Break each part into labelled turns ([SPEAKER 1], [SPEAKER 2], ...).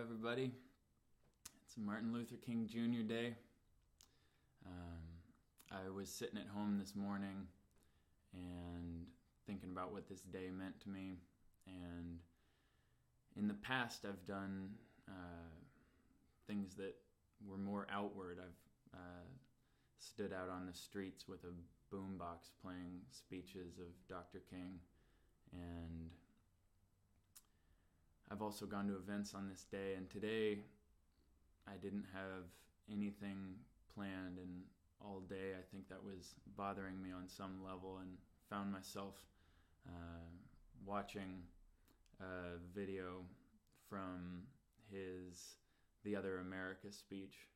[SPEAKER 1] everybody. It's Martin Luther King Jr. Day. I was sitting at home this morning and thinking about what this day meant to me. And in the past, I've done things that were more outward. I've stood out on the streets with a boombox playing speeches of Dr. King, and I've also gone to events on this day, and today I didn't have anything planned, and all day I think that was bothering me on some level, and found myself watching a video from his The Other America speech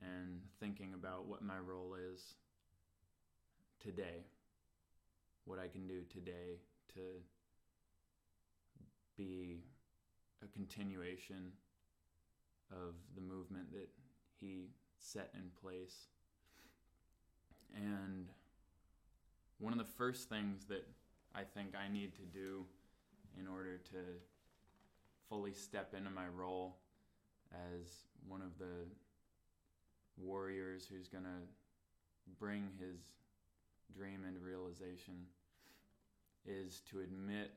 [SPEAKER 1] and thinking about what my role is today, what I can do today to be a continuation of the movement that he set in place. And one of the first things that I think I need to do in order to fully step into my role as one of the warriors who's going to bring his dream into realization is to admit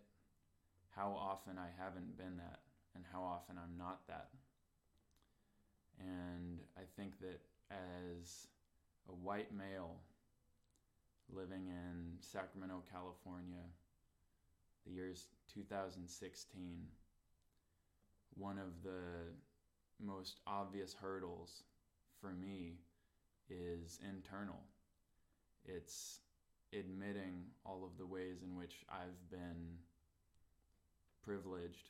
[SPEAKER 1] how often I haven't been that and how often I'm not that. And I think that as a white male living in Sacramento, California, the year's 2016, one of the most obvious hurdles for me is internal. It's admitting all of the ways in which I've been privileged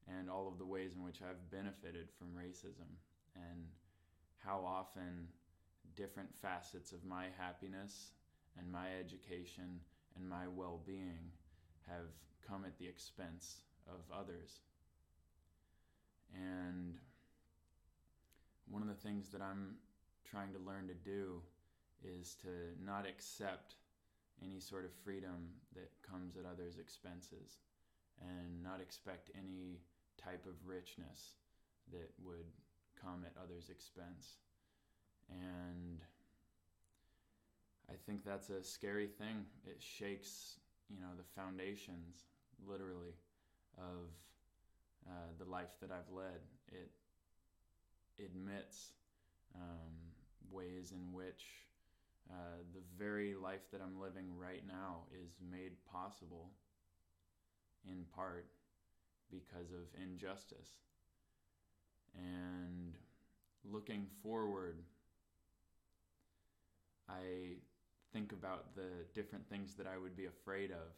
[SPEAKER 1] and all of the ways in which I've benefited from racism, and how often different facets of my happiness and my education and my well-being have come at the expense of others. And one of the things that I'm trying to learn to do is to not accept any sort of freedom that comes at others' expenses, and not expect any type of richness that would come at others' expense. And I think that's a scary thing. It shakes, the foundations, literally, of the life that I've led. It admits ways in which the very life that I'm living right now is made possible in part because of injustice. And looking forward, I think about the different things that I would be afraid of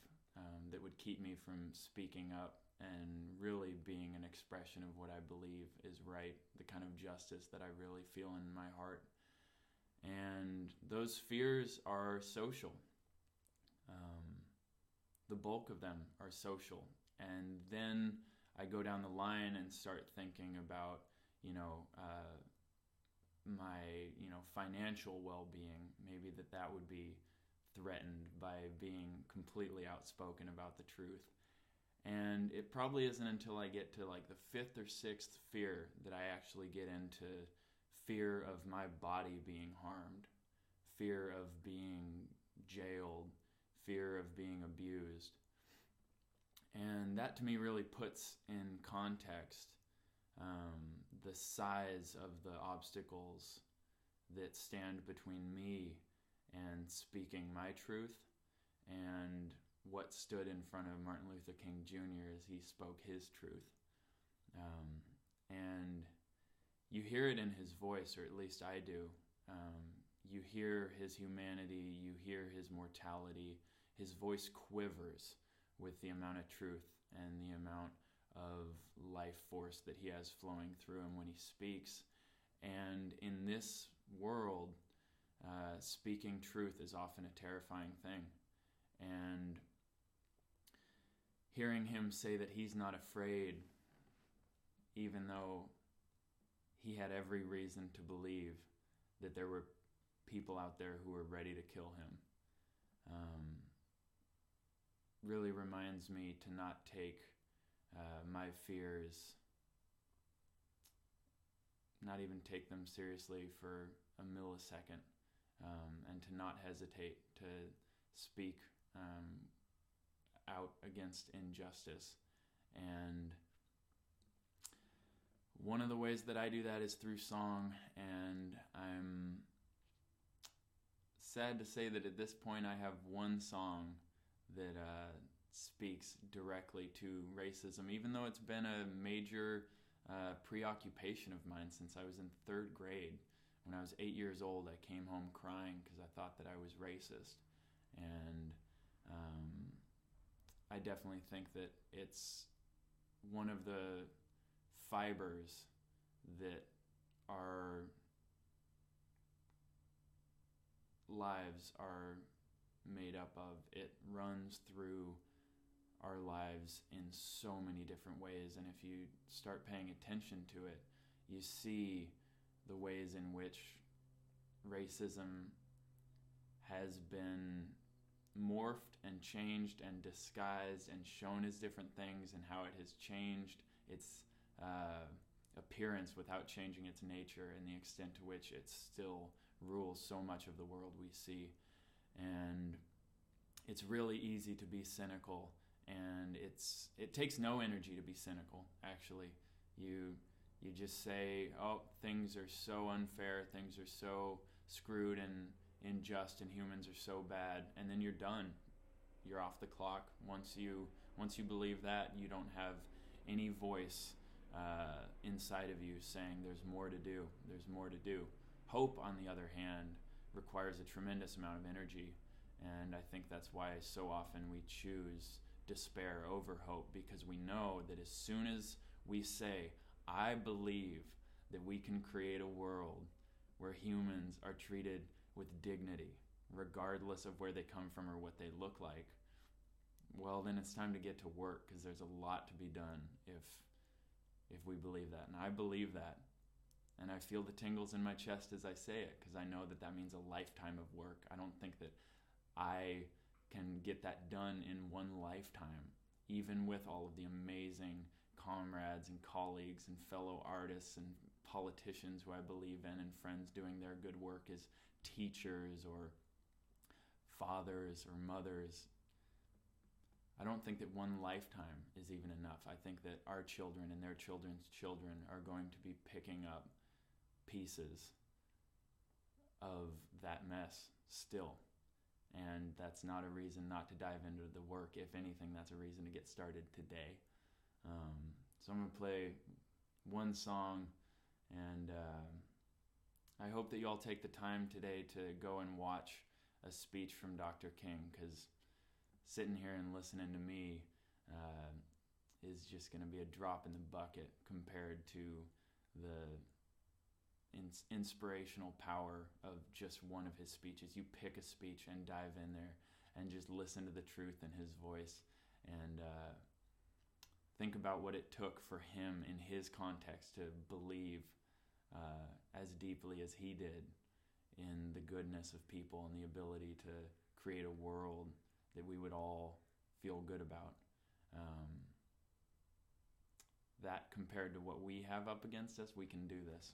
[SPEAKER 1] that would keep me from speaking up and really being an expression of what I believe is right, the kind of justice that I really feel in my heart. And those fears are social. The bulk of them are social. And then I go down the line and start thinking about, my, financial well-being. Maybe that would be threatened by being completely outspoken about the truth. And it probably isn't until I get to like the fifth or sixth fear that I actually get into fear of my body being harmed, fear of being jailed, fear of being abused. And that to me really puts in context the size of the obstacles that stand between me and speaking my truth, and what stood in front of Martin Luther King Jr. as he spoke his truth. And you hear it in his voice, or at least I do. You hear his humanity, you hear his mortality. His voice quivers with the amount of truth and the amount of life force that he has flowing through him when he speaks. And in this world, speaking truth is often a terrifying thing. And hearing him say that he's not afraid, even though he had every reason to believe that there were people out there who were ready to kill him, really reminds me to not take my fears not even take them seriously for a millisecond, and to not hesitate to speak out against injustice. And one of the ways that I do that is through song, and I'm sad to say that at this point I have one song that speaks directly to racism, even though it's been a major preoccupation of mine since I was in 3rd grade. When I was 8 years old, I came home crying because I thought that I was racist. And I definitely think that it's one of the fibers that our lives are made up of. It runs through our lives in so many different ways, and if you start paying attention to it, you see the ways in which racism has been morphed and changed and disguised and shown as different things, and how it has changed its appearance without changing its nature, and the extent to which it still rules so much of the world we see. And it's really easy to be cynical, and it takes no energy to be cynical, actually. You just say, oh, things are so unfair, things are so screwed and unjust, and humans are so bad, and then you're done. You're off the clock. Once you believe that, you don't have any voice inside of you saying there's more to do. There's more to do. Hope, on the other hand, requires a tremendous amount of energy, and I think that's why so often we choose despair over hope, because we know that as soon as we say, I believe that we can create a world where humans are treated with dignity, regardless of where they come from or what they look like, well, then it's time to get to work, because there's a lot to be done if we believe that. And I believe that. And I feel the tingles in my chest as I say it, because I know that that means a lifetime of work. I don't think that I can get that done in one lifetime, even with all of the amazing comrades and colleagues and fellow artists and politicians who I believe in, and friends doing their good work as teachers or fathers or mothers. I don't think that one lifetime is even enough. I think that our children and their children's children are going to be picking up pieces of that mess still. And that's not a reason not to dive into the work. If anything, that's a reason to get started today. So I'm going to play one song, and I hope that you all take the time today to go and watch a speech from Dr. King, because sitting here and listening to me is just going to be a drop in the bucket compared to the inspirational power of just one of his speeches. You pick a speech and dive in there and just listen to the truth in his voice, and think about what it took for him in his context to believe as deeply as he did in the goodness of people and the ability to create a world that we would all feel good about. That compared to what we have up against us, we can do this.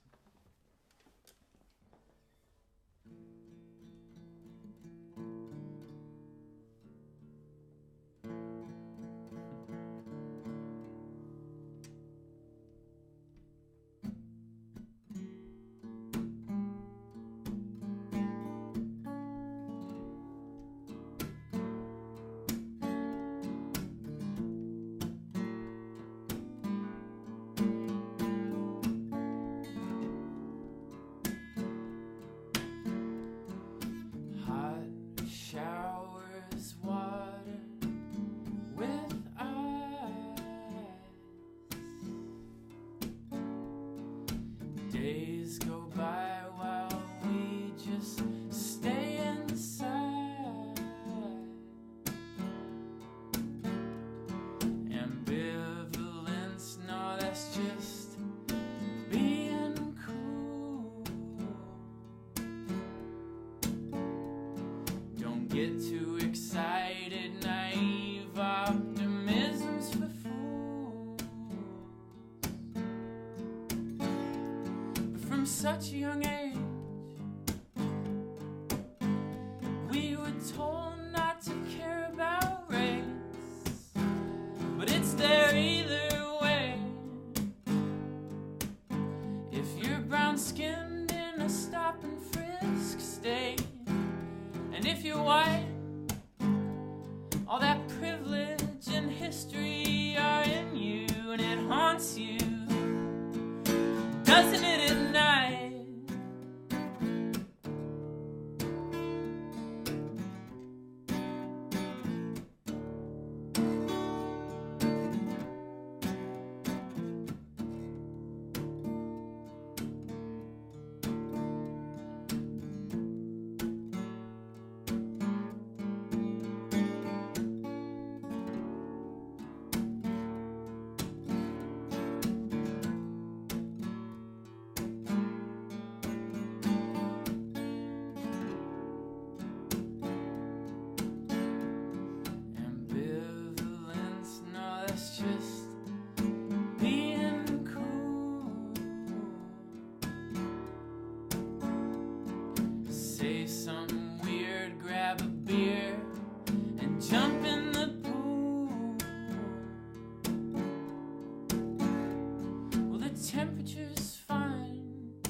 [SPEAKER 1] such a young age. We were told not to care about race, but it's there either way. If you're brown-skinned in a stop and frisk state, and if you're white, all that privilege and history are in you, and it haunts you, doesn't it, at night? Say something weird, grab a beer, and jump in the pool. Well, the temperature's fine,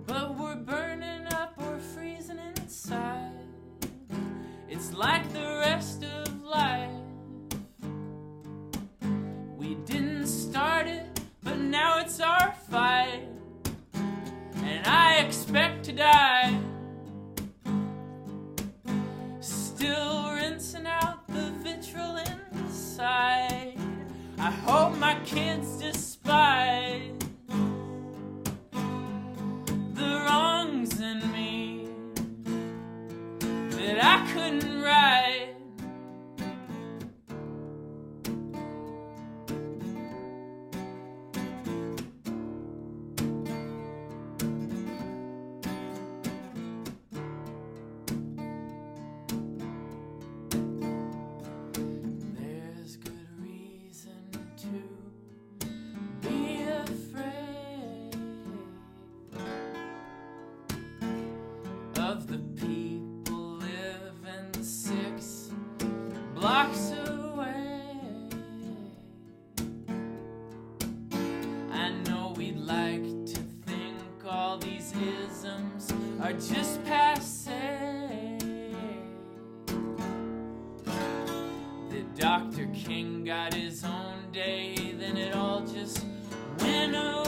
[SPEAKER 1] but we're burning up or freezing inside. It's like the rest of life. We didn't start it, but now it's our fight. And I expect to die, still rinsing out the vitriol inside. I hope my kids despise the wrongs in me that I couldn't right. Of the people living 6 blocks away. I know we'd like to think all these isms are just passé. The Dr. King got his own day, then it all just went away.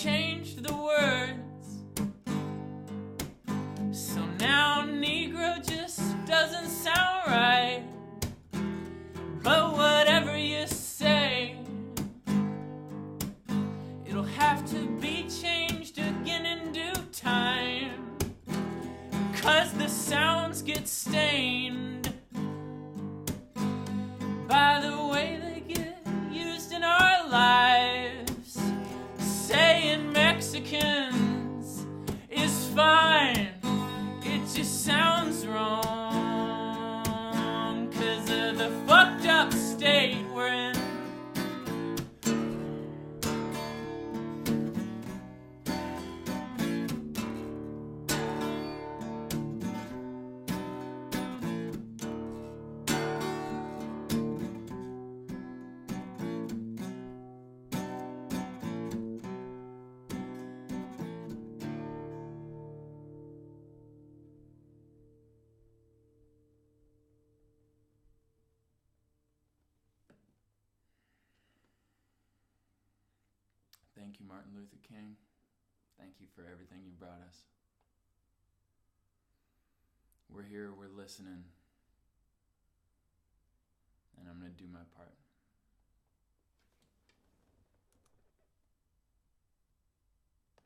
[SPEAKER 1] Changed the words, so now Negro just doesn't sound right. But whatever you say, it'll have to be changed again in due time, 'cause the sounds get stained by the way they get used in our lives. Saying Mexicans is fine, it just sounds wrong, 'cause of the fucked up state we're in. Thank you, Martin Luther King. Thank you for everything you brought us. We're here, we're listening, and I'm going to do my part.